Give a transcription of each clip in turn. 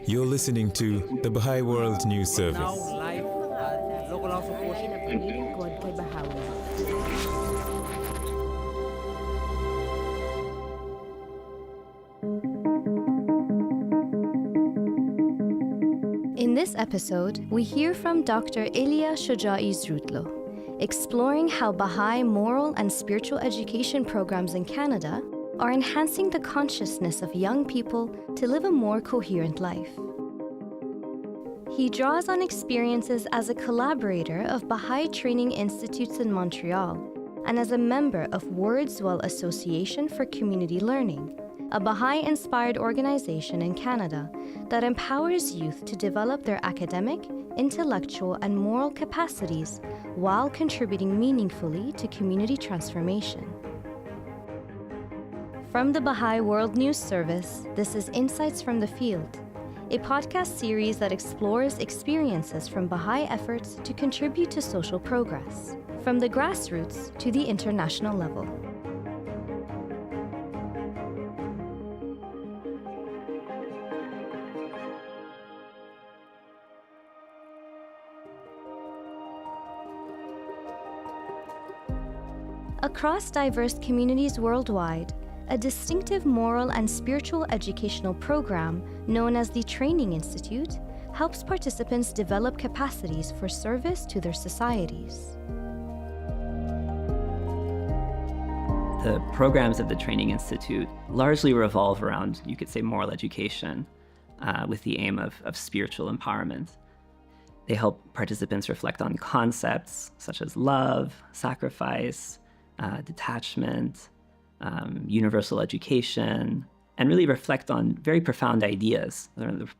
You're listening to the Baha'i World News Service. Now live at local support. Pinilingkod kay Baha'i. In this episode, we hear from Dr. Ilya Shodjaee-Zrudlo, exploring how Baha'i moral and spiritual education programs in Canada are enhancing the consciousness of young people to live a more coherent life. He draws on experiences as a collaborator of Baha'i training institutes in Montreal and as a member of Wordswell Association for Community Learning, a Baha'i-inspired organization in Canada that empowers youth to develop their academic, intellectual, and moral capacities while contributing meaningfully to community transformation. From the Baha'i World News Service, this is Insights from the Field, a podcast series that explores experiences from Baha'i efforts to contribute to social progress, from the grassroots to the international level. Across diverse communities worldwide, a distinctive moral and spiritual educational program known as the Training Institute helps participants develop capacities for service to their societies. The programs of the Training Institute largely revolve around, you could say, moral education with the aim of spiritual empowerment. They help participants reflect on concepts such as love, sacrifice, detachment, universal education, and really reflect on very profound ideas,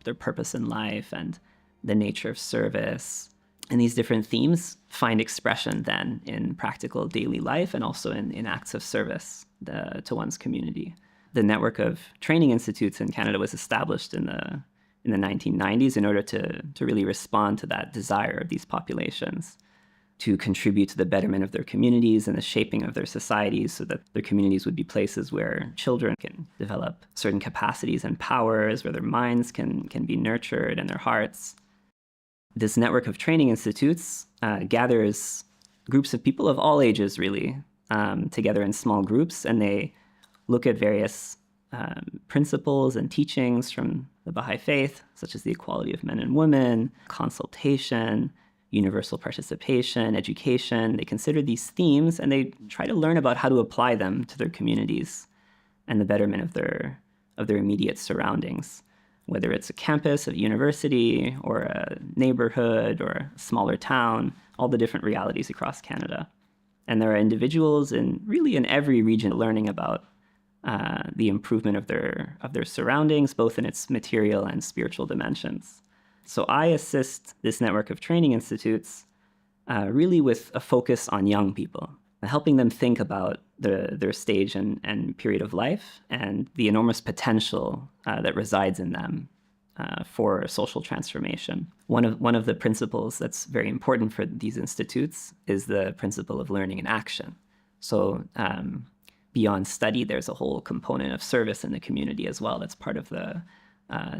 their purpose in life and the nature of service. And these different themes find expression then in practical daily life and also in acts of service to one's community. The network of training institutes in Canada was established in the 1990s in order to really respond to that desire of these populations to contribute to the betterment of their communities and the shaping of their societies so that their communities would be places where children can develop certain capacities and powers, where their minds can be nurtured and their hearts. This network of training institutes gathers groups of people of all ages, really, together in small groups, and they look at various principles and teachings from the Baha'i faith, such as the equality of men and women, consultation, universal participation, education. They consider these themes and they try to learn about how to apply them to their communities and the betterment of their immediate surroundings, whether it's a campus, a university, or a neighborhood, or a smaller town, all the different realities across Canada. And there are individuals in every region learning about the improvement of their surroundings, both in its material and spiritual dimensions. So I assist this network of training institutes really with a focus on young people, helping them think about their stage and period of life and the enormous potential that resides in them for social transformation. One of the principles that's very important for these institutes is the principle of learning in action. So beyond study, there's a whole component of service in the community as well. That's part of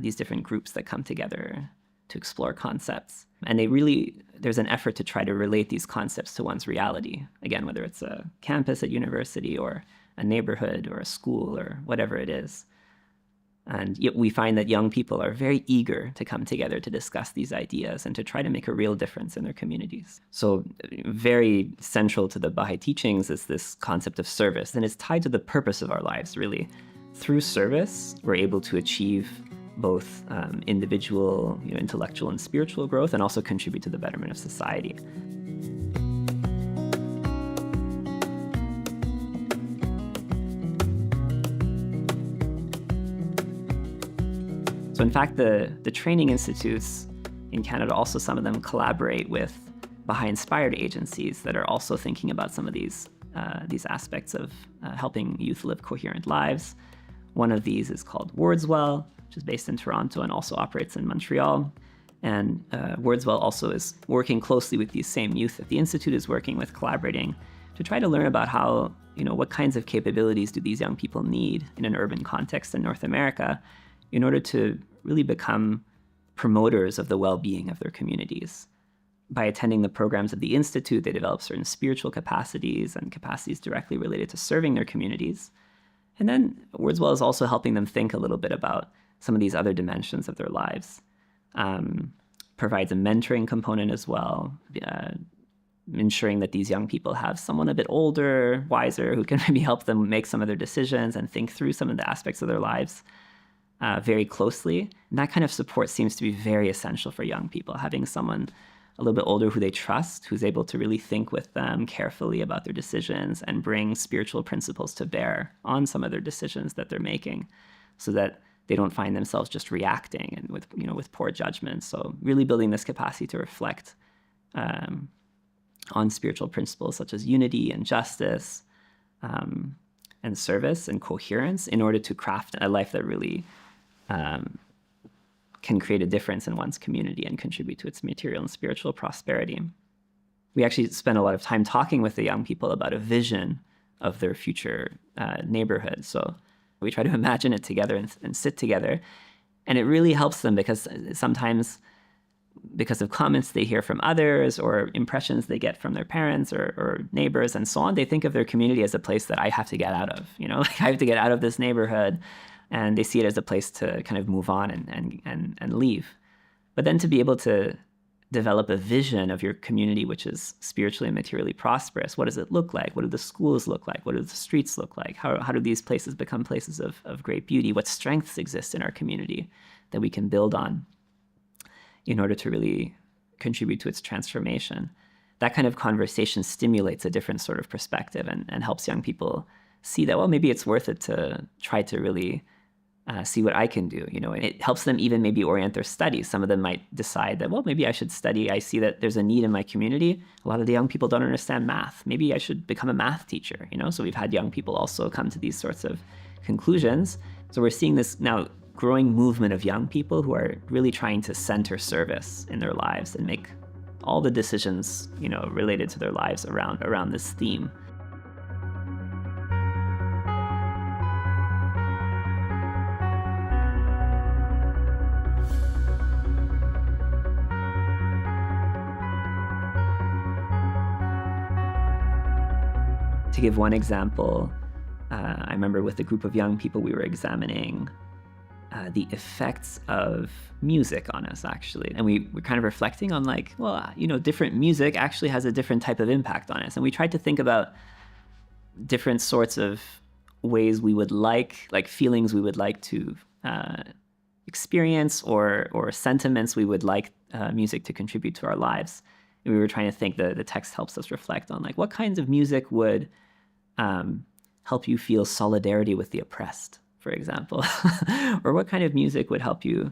these different groups that come together to explore concepts. And there's an effort to try to relate these concepts to one's reality. Again, whether it's a campus at university or a neighborhood or a school or whatever it is. And yet we find that young people are very eager to come together to discuss these ideas and to try to make a real difference in their communities. So very central to the Baha'i teachings is this concept of service, and it's tied to the purpose of our lives, really. Through service, we're able to achieve both individual, intellectual and spiritual growth, and also contribute to the betterment of society. So in fact, the training institutes in Canada, also some of them collaborate with Baha'i-inspired agencies that are also thinking about some of these aspects of helping youth live coherent lives. One of these is called Wordswell, which is based in Toronto and also operates in Montreal. And Wordswell also is working closely with these same youth that the Institute is working with, collaborating to try to learn about how, what kinds of capabilities do these young people need in an urban context in North America in order to really become promoters of the well-being of their communities. By attending the programs of the Institute, they develop certain spiritual capacities and capacities directly related to serving their communities. And then Wordswell is also helping them think a little bit about some of these other dimensions of their lives. Provides a mentoring component as well, ensuring that these young people have someone a bit older, wiser, who can maybe help them make some of their decisions and think through some of the aspects of their lives very closely. And that kind of support seems to be very essential for young people, having someone a little bit older who they trust, who's able to really think with them carefully about their decisions and bring spiritual principles to bear on some of their decisions that they're making, so that they don't find themselves just reacting and with poor judgment. So really building this capacity to reflect on spiritual principles such as unity and justice and service and coherence in order to craft a life that really can create a difference in one's community and contribute to its material and spiritual prosperity. We actually spend a lot of time talking with the young people about a vision of their future neighborhood. So we try to imagine it together and sit together. And it really helps them because sometimes, because of comments they hear from others or impressions they get from their parents or neighbors and so on, they think of their community as a place that I have to get out of. Like I have to get out of this neighborhood. And they see it as a place to kind of move on and leave. But then to be able to develop a vision of your community which is spiritually and materially prosperous, what does it look like? What do the schools look like? What do the streets look like? How do these places become places of great beauty? What strengths exist in our community that we can build on in order to really contribute to its transformation? That kind of conversation stimulates a different sort of perspective and helps young people see that, well, maybe it's worth it to try to really see what I can do. It helps them even maybe orient their studies. Some of them might decide that, well, maybe I should study. I see that there's a need in my community. A lot of the young people don't understand math. Maybe I should become a math teacher. So we've had young people also come to these sorts of conclusions. So we're seeing this now growing movement of young people who are really trying to center service in their lives and make all the decisions, related to their lives around this theme. To give one example, I remember with a group of young people, we were examining the effects of music on us, actually. And we were kind of reflecting on different music actually has a different type of impact on us. And we tried to think about different sorts of ways we would like feelings we would like to experience or sentiments we would like music to contribute to our lives. And we were trying to think, the text helps us reflect on what kinds of music would help you feel solidarity with the oppressed, for example, or what kind of music would help you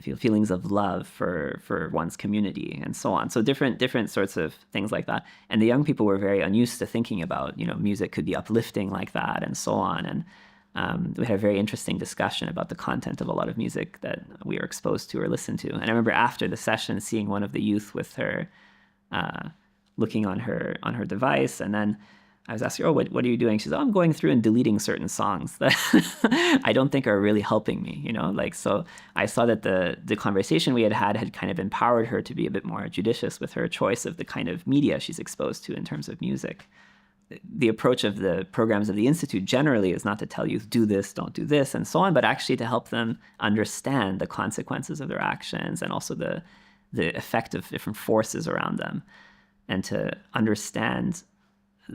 feel feelings of love for one's community and so on. So different sorts of things like that. And the young people were very unused to thinking about, music could be uplifting like that and so on. And we had a very interesting discussion about the content of a lot of music that we were exposed to or listened to. And I remember after the session seeing one of the youth with her looking on her device, and then I was asking her, what are you doing? She said, I'm going through and deleting certain songs that I don't think are really helping me, So I saw that the conversation we had kind of empowered her to be a bit more judicious with her choice of the kind of media she's exposed to in terms of music. The approach of the programs of the Institute generally is not to tell youth, do this, don't do this, and so on, but actually to help them understand the consequences of their actions and also the effect of different forces around them, and to understand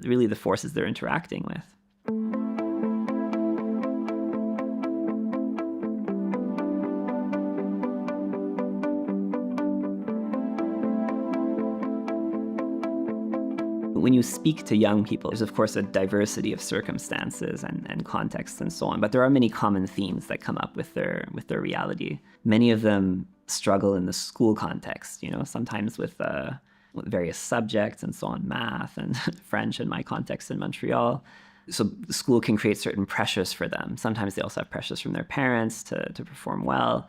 really the forces they're interacting with. When you speak to young people, there's of course a diversity of circumstances and contexts and so on, but there are many common themes that come up with their reality. Many of them struggle in the school context, sometimes with various subjects and so on, math and French in my context in Montreal. So the school can create certain pressures for them. Sometimes they also have pressures from their parents to perform well.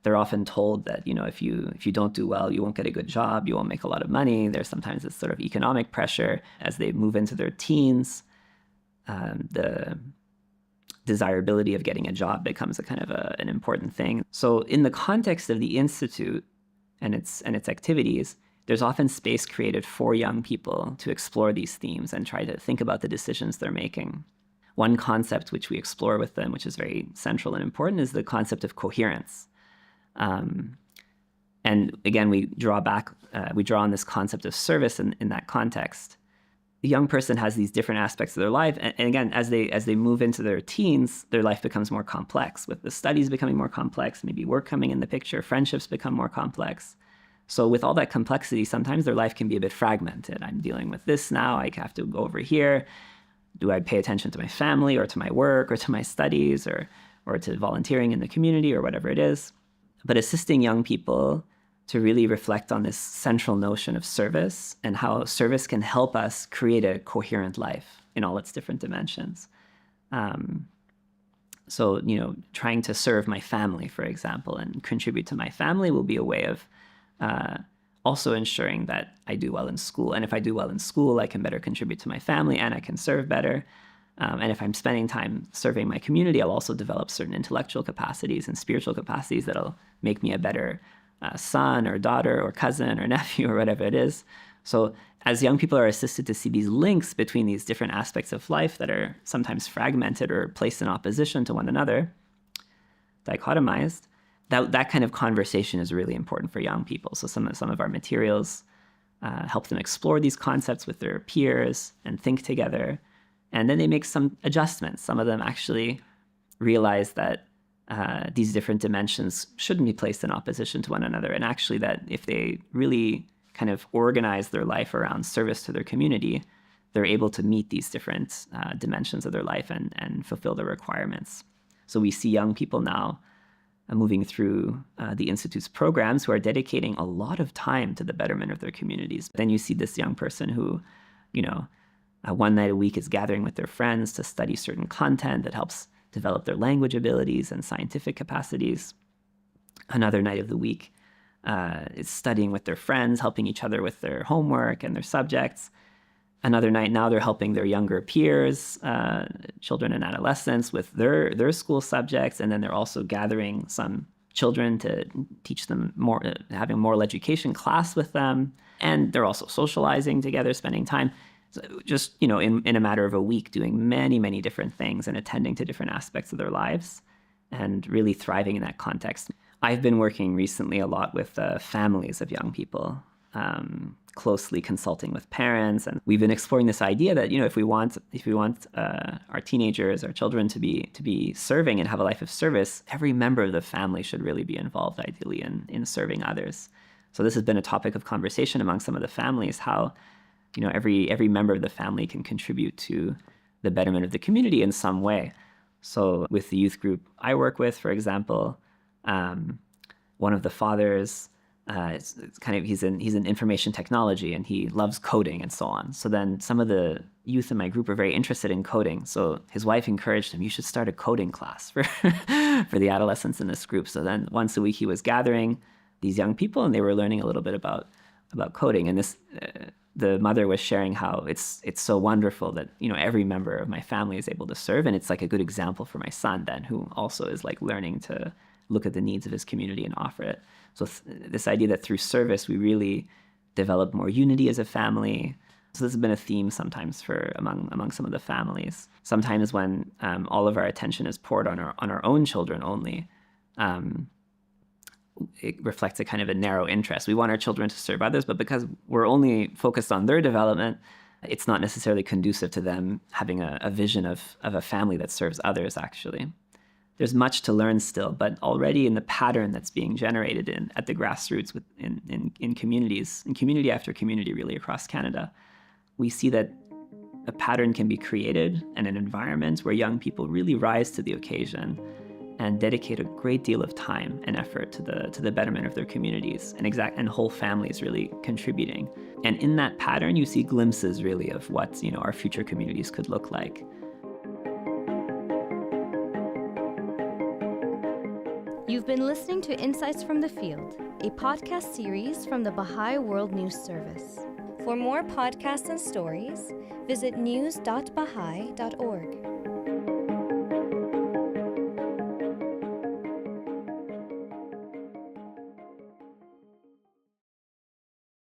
They're often told that, if you don't do well, you won't get a good job, you won't make a lot of money. There's sometimes this sort of economic pressure as they move into their teens. The desirability of getting a job becomes a kind of an important thing. So in the context of the Institute and its activities, there's often space created for young people to explore these themes and try to think about the decisions they're making. One concept which we explore with them, which is very central and important, is the concept of coherence. And again, we draw on this concept of service in that context. The young person has these different aspects of their life. And again, as they move into their teens, their life becomes more complex, with the studies becoming more complex, maybe work coming in the picture, friendships become more complex. So with all that complexity, sometimes their life can be a bit fragmented. I'm dealing with this now, I have to go over here. Do I pay attention to my family or to my work or to my studies or to volunteering in the community or whatever it is? But assisting young people to really reflect on this central notion of service and how service can help us create a coherent life in all its different dimensions. So, trying to serve my family, for example, and contribute to my family will be a way of also ensuring that I do well in school. And if I do well in school, I can better contribute to my family and I can serve better. And if I'm spending time serving my community, I'll also develop certain intellectual capacities and spiritual capacities that'll make me a better son or daughter or cousin or nephew or whatever it is. So as young people are assisted to see these links between these different aspects of life that are sometimes fragmented or placed in opposition to one another, dichotomized, that kind of conversation is really important for young people. So some of our materials help them explore these concepts with their peers and think together. And then they make some adjustments. Some of them actually realize that these different dimensions shouldn't be placed in opposition to one another. And actually that if they really kind of organize their life around service to their community, they're able to meet these different dimensions of their life and fulfill their requirements. So we see young people now moving through the Institute's programs who are dedicating a lot of time to the betterment of their communities. Then you see this young person who, one night a week is gathering with their friends to study certain content that helps develop their language abilities and scientific capacities. Another night of the week is studying with their friends, helping each other with their homework and their subjects. Another night now they're helping their younger peers, children and adolescents, with their school subjects. And then they're also gathering some children to teach them more, having a moral education class with them. And they're also socializing together, spending time. So just, in a matter of a week, doing many, many different things and attending to different aspects of their lives and really thriving in that context. I've been working recently a lot with families of young people, closely consulting with parents. And we've been exploring this idea that, if we want our teenagers, our children to be serving and have a life of service, every member of the family should really be involved, ideally, in serving others. So this has been a topic of conversation among some of the families, how every member of the family can contribute to the betterment of the community in some way. So with the youth group I work with, for example, one of the fathers, he's in information technology and he loves coding and so on. So then some of the youth in my group are very interested in coding. So his wife encouraged him, you should start a coding class for the adolescents in this group. So then once a week he was gathering these young people and they were learning a little bit about coding. And this, the mother was sharing how it's so wonderful that, every member of my family is able to serve. And it's like a good example for my son then, who also is like learning to look at the needs of his community and offer it. So this idea that through service, we really develop more unity as a family. So this has been a theme sometimes among some of the families. Sometimes when all of our attention is poured on our own children only, it reflects a kind of a narrow interest. We want our children to serve others, but because we're only focused on their development, it's not necessarily conducive to them having a vision of a family that serves others, actually. There's much to learn still, but already in the pattern that's being generated at the grassroots in communities, in community after community really across Canada, we see that a pattern can be created and an environment where young people really rise to the occasion and dedicate a great deal of time and effort to the betterment of their communities and whole families really contributing. And in that pattern, you see glimpses really of what our future communities could look like. You've been listening to Insights from the Field, a podcast series from the Baha'i World News Service. For more podcasts and stories, visit news.baha'i.org.